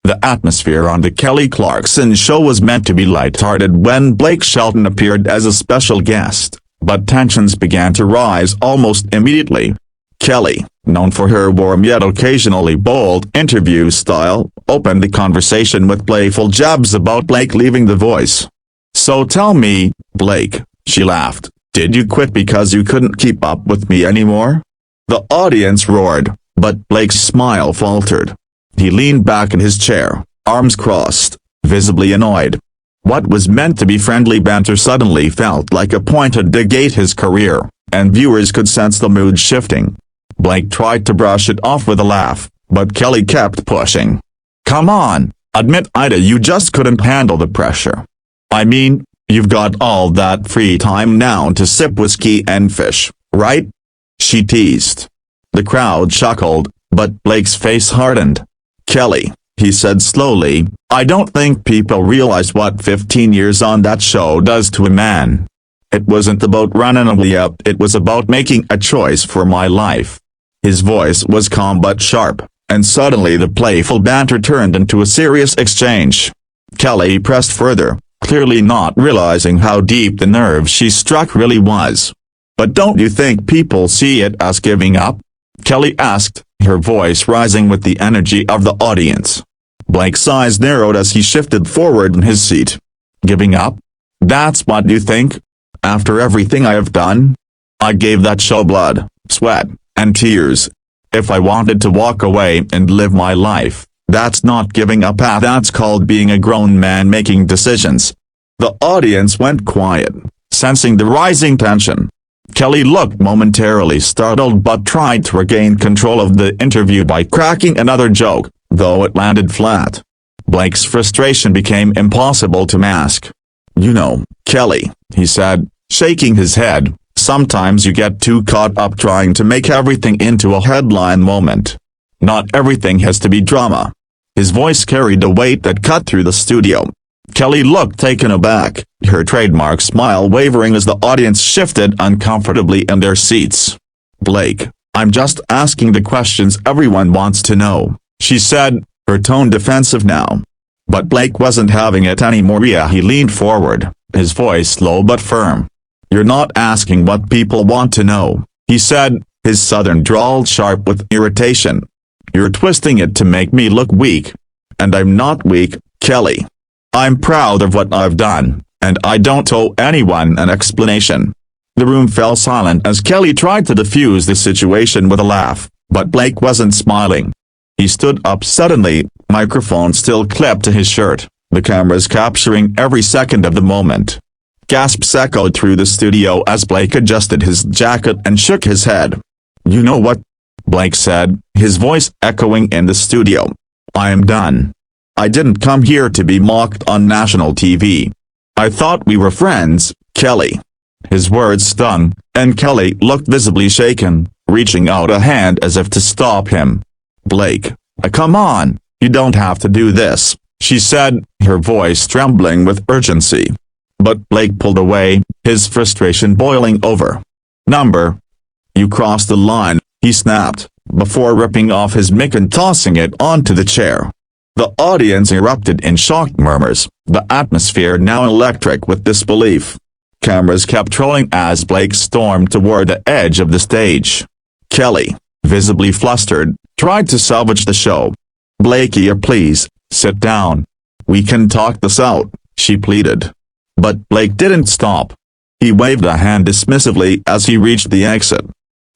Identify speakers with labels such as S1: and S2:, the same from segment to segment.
S1: The atmosphere on the Kelly Clarkson show was meant to be light-hearted when Blake Shelton appeared as a special guest, but tensions began to rise almost immediately. Kelly, known for her warm yet occasionally bold interview style, opened the conversation with playful jabs about Blake leaving The Voice. "So tell me, Blake," she laughed, "did you quit because you couldn't keep up with me anymore?" The audience roared, but Blake's smile faltered. He leaned back in his chair, arms crossed, visibly annoyed. What was meant to be friendly banter suddenly felt like a pointed dig at his career, and viewers could sense the mood shifting. Blake tried to brush it off with a laugh, but Kelly kept pushing. "Come on, admit Ida, you just couldn't handle the pressure. I mean, you've got all that free time now to sip whiskey and fish, right?" she teased. The crowd chuckled, but Blake's face hardened. "Kelly," he said slowly, "I don't think people realize what 15 years on that show does to a man. It wasn't about running away up, it was about making a choice for my life." His voice was calm but sharp, and suddenly the playful banter turned into a serious exchange. Kelly pressed further, clearly not realizing how deep the nerve she struck really was. "But don't you think people see it as giving up?" Kelly asked, her voice rising with the energy of the audience. Blake's eyes narrowed as he shifted forward in his seat. "Giving up? That's what you think? After everything I have done? I gave that show blood, sweat, and tears. If I wanted to walk away and live my life, that's not giving up. That's called being a grown man making decisions." The audience went quiet, sensing the rising tension. Kelly looked momentarily startled but tried to regain control of the interview by cracking another joke, though it landed flat. Blake's frustration became impossible to mask. "You know, Kelly," he said, shaking his head, "sometimes you get too caught up trying to make everything into a headline moment. Not everything has to be drama." His voice carried a weight that cut through the studio. Kelly looked taken aback, her trademark smile wavering as the audience shifted uncomfortably in their seats. "Blake, I'm just asking the questions everyone wants to know," she said, her tone defensive now. But Blake wasn't having it anymore. He leaned forward, his voice low but firm. "You're not asking what people want to know," he said, his southern drawl sharp with irritation. "You're twisting it to make me look weak. And I'm not weak, Kelly. I'm proud of what I've done, and I don't owe anyone an explanation." The room fell silent as Kelly tried to defuse the situation with a laugh, but Blake wasn't smiling. He stood up suddenly, microphone still clipped to his shirt, the cameras capturing every second of the moment. Gasps echoed through the studio as Blake adjusted his jacket and shook his head. "You know what?" Blake said, his voice echoing in the studio. "I am done. I didn't come here to be mocked on national TV. I thought we were friends, Kelly." His words stung, and Kelly looked visibly shaken, reaching out a hand as if to stop him. "Blake, come on, you don't have to do this," she said, her voice trembling with urgency. But Blake pulled away, his frustration boiling over. "You crossed the line," he snapped, before ripping off his mic and tossing it onto the chair. The audience erupted in shocked murmurs, the atmosphere now electric with disbelief. Cameras kept rolling as Blake stormed toward the edge of the stage. Kelly, visibly flustered, tried to salvage the show. "Blakey, please, sit down. We can talk this out," she pleaded. But Blake didn't stop. He waved a hand dismissively as he reached the exit.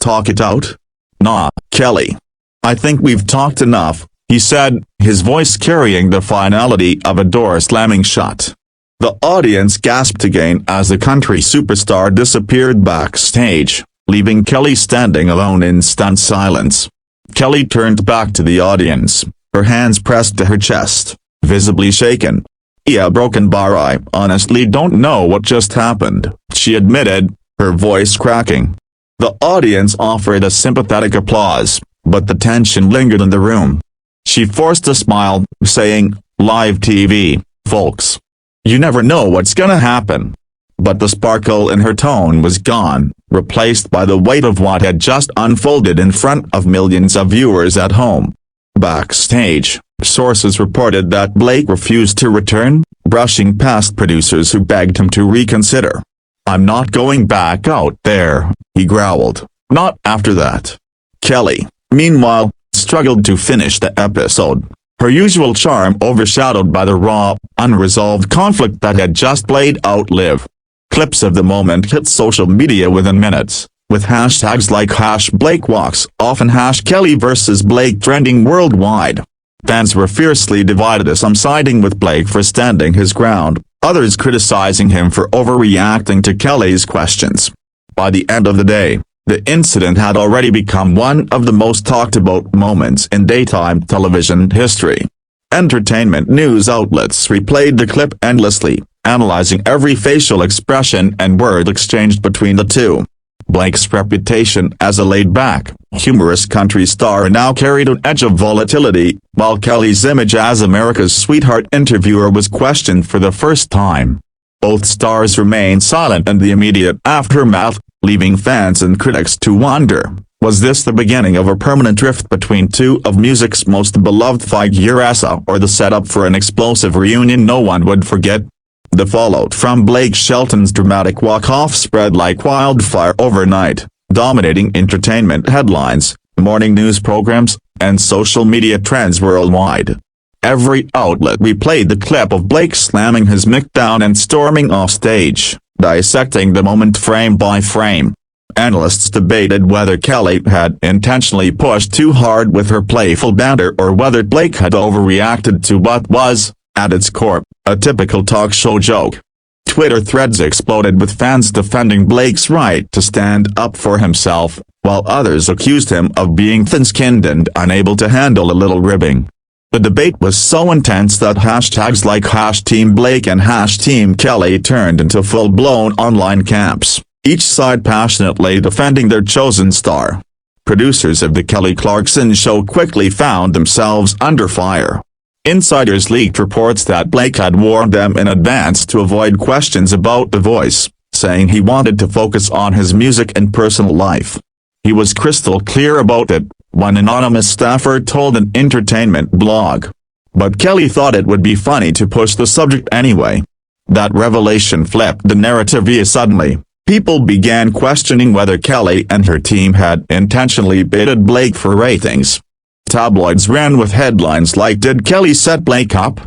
S1: "Talk it out? Nah, Kelly. I think we've talked enough," he said, his voice carrying the finality of a door slamming shut. The audience gasped again as the country superstar disappeared backstage, leaving Kelly standing alone in stunned silence. Kelly turned back to the audience, her hands pressed to her chest, visibly shaken. "Yeah, broken bar. I honestly don't know what just happened," she admitted, her voice cracking. The audience offered a sympathetic applause, but the tension lingered in the room. She forced a smile, saying, "Live TV, folks. You never know what's gonna happen." But the sparkle in her tone was gone, replaced by the weight of what had just unfolded in front of millions of viewers at home. Backstage, Sources reported that Blake refused to return, brushing past producers who begged him to reconsider. "I'm not going back out there," he growled. "Not after that." Kelly, meanwhile, struggled to finish the episode, her usual charm overshadowed by the raw, unresolved conflict that had just played out live. Clips of the moment hit social media within minutes, with hashtags like #BlakeWalks, often #Kelly versus Blake trending worldwide. Fans were fiercely divided, some siding with Blake for standing his ground, others criticizing him for overreacting to Kelly's questions. By the end of the day, the incident had already become one of the most talked about moments in daytime television history. Entertainment news outlets replayed the clip endlessly, analyzing every facial expression and word exchanged between the two. Blake's reputation as a laid-back, humorous country star now carried an edge of volatility, while Kelly's image as America's sweetheart interviewer was questioned for the first time. Both stars remained silent in the immediate aftermath, leaving fans and critics to wonder, was this the beginning of a permanent rift between two of music's most beloved figuras, or the setup for an explosive reunion no one would forget? The fallout from Blake Shelton's dramatic walk-off spread like wildfire overnight, dominating entertainment headlines, morning news programs, and social media trends worldwide. Every outlet replayed the clip of Blake slamming his mic down and storming off stage, dissecting the moment frame by frame. Analysts debated whether Kelly had intentionally pushed too hard with her playful banter or whether Blake had overreacted to what was, at its core, a typical talk show joke. Twitter threads exploded with fans defending Blake's right to stand up for himself, while others accused him of being thin-skinned and unable to handle a little ribbing. The debate was so intense that hashtags like #TeamBlake and #TeamKelly turned into full-blown online camps, each side passionately defending their chosen star. Producers of The Kelly Clarkson Show quickly found themselves under fire. Insiders leaked reports that Blake had warned them in advance to avoid questions about The Voice, saying he wanted to focus on his music and personal life. He was crystal clear about it, one anonymous staffer told an entertainment blog. But Kelly thought it would be funny to push the subject anyway. That revelation flipped the narrative suddenly. People began questioning whether Kelly and her team had intentionally baited Blake for ratings. Tabloids ran with headlines like "Did Kelly set Blake up?"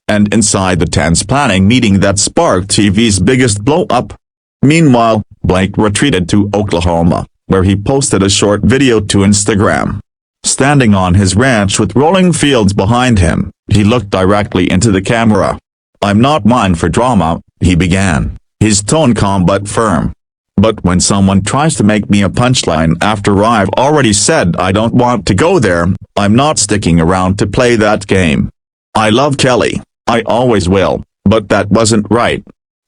S1: and "Inside the tense planning meeting that sparked TV's biggest blow-up." Meanwhile, Blake retreated to Oklahoma, where he posted a short video to Instagram. Standing on his ranch with rolling fields behind him, he looked directly into the camera. "I'm not one for drama," he began, his tone calm but firm. "But when someone tries to make me a punchline after I've already said I don't want to go there, I'm not sticking around to play that game. I love Kelly, I always will, but that wasn't right."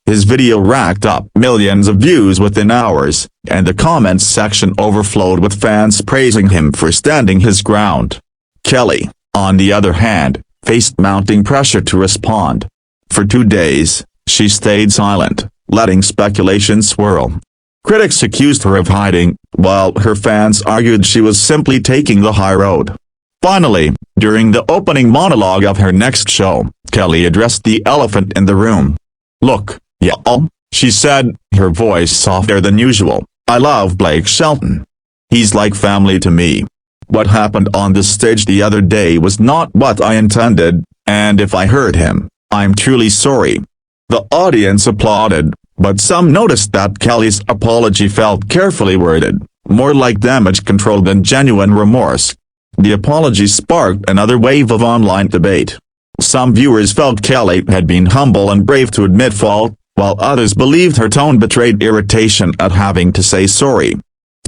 S1: His video racked up millions of views within hours, and the comments section overflowed with fans praising him for standing his ground. Kelly, on the other hand, faced mounting pressure to respond. For 2 days, she stayed silent, letting speculation swirl. Critics accused her of hiding, while her fans argued she was simply taking the high road. Finally, during the opening monologue of her next show, Kelly addressed the elephant in the room. "Look, y'all," she said, her voice softer than usual, "I love Blake Shelton. He's like family to me. What happened on this stage the other day was not what I intended, and if I hurt him, I'm truly sorry." The audience applauded, but some noticed that Kelly's apology felt carefully worded, more like damage control than genuine remorse. The apology sparked another wave of online debate. Some viewers felt Kelly had been humble and brave to admit fault, while others believed her tone betrayed irritation at having to say sorry.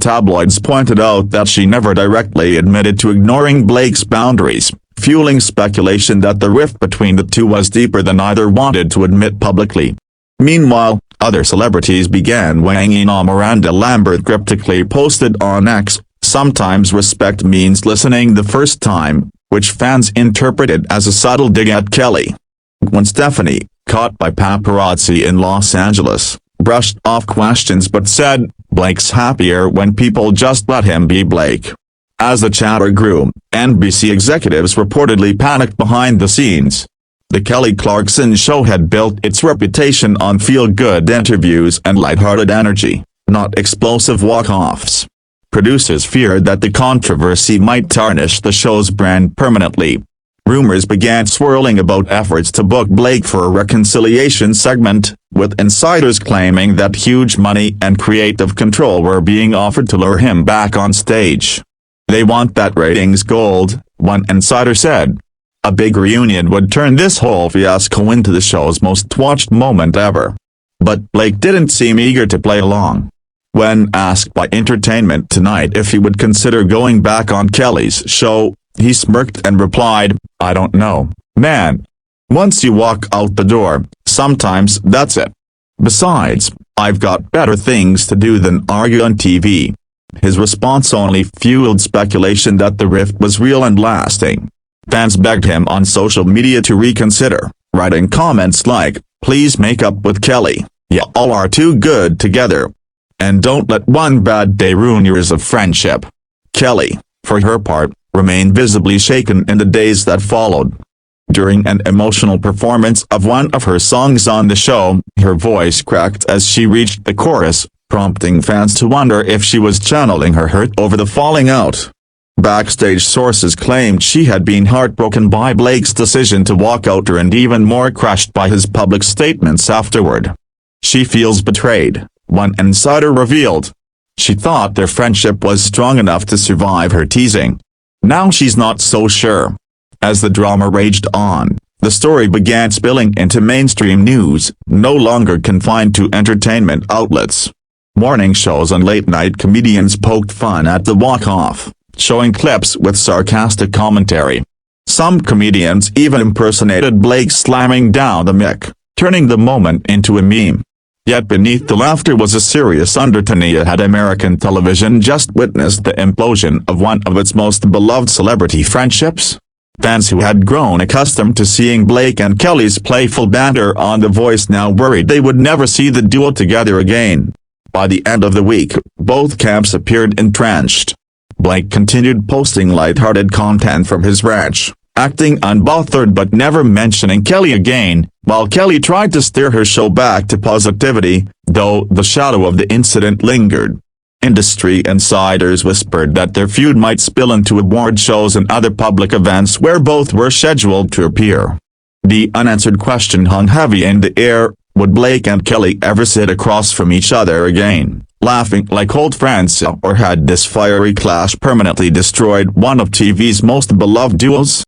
S1: Tabloids pointed out that she never directly admitted to ignoring Blake's boundaries, fueling speculation that the rift between the two was deeper than either wanted to admit publicly. Meanwhile, other celebrities began weighing in on. Miranda Lambert cryptically posted on X, "Sometimes respect means listening the first time," which fans interpreted as a subtle dig at Kelly. Gwen Stefani, caught by paparazzi in Los Angeles, brushed off questions but said, "Blake's happier when people just let him be Blake." As the chatter grew, NBC executives reportedly panicked behind the scenes. The Kelly Clarkson show had built its reputation on feel-good interviews and lighthearted energy, not explosive walk-offs. Producers feared that the controversy might tarnish the show's brand permanently. Rumors began swirling about efforts to book Blake for a reconciliation segment, with insiders claiming that huge money and creative control were being offered to lure him back on stage. "They want that ratings gold," one insider said. A big reunion would turn this whole fiasco into the show's most watched moment ever. But Blake didn't seem eager to play along. When asked by Entertainment Tonight if he would consider going back on Kelly's show, he smirked and replied, "I don't know, man. Once you walk out the door, sometimes that's it. Besides, I've got better things to do than argue on TV." His response only fueled speculation that the rift was real and lasting. Fans begged him on social media to reconsider, writing comments like, "Please make up with Kelly, you all are too good together. And don't let one bad day ruin years of friendship." Kelly, for her part, remained visibly shaken in the days that followed. During an emotional performance of one of her songs on the show, her voice cracked as she reached the chorus, prompting fans to wonder if she was channeling her hurt over the falling out. Backstage sources claimed she had been heartbroken by Blake's decision to walk out and even more crushed by his public statements afterward. "She feels betrayed," one insider revealed. "She thought their friendship was strong enough to survive her teasing. Now she's not so sure." As the drama raged on, the story began spilling into mainstream news, no longer confined to entertainment outlets. Morning shows and late-night comedians poked fun at the walk-off, showing clips with sarcastic commentary. Some comedians even impersonated Blake slamming down the mic, turning the moment into a meme. Yet beneath the laughter was a serious undertone. Had American television just witnessed the implosion of one of its most beloved celebrity friendships? Fans who had grown accustomed to seeing Blake and Kelly's playful banter on The Voice now worried they would never see the duo together again. By the end of the week, both camps appeared entrenched. Blake continued posting lighthearted content from his ranch, acting unbothered but never mentioning Kelly again, while Kelly tried to steer her show back to positivity, though the shadow of the incident lingered. Industry insiders whispered that their feud might spill into award shows and other public events where both were scheduled to appear. The unanswered question hung heavy in the air: would Blake and Kelly ever sit across from each other again, laughing like old friends, or had this fiery clash permanently destroyed one of TV's most beloved duos?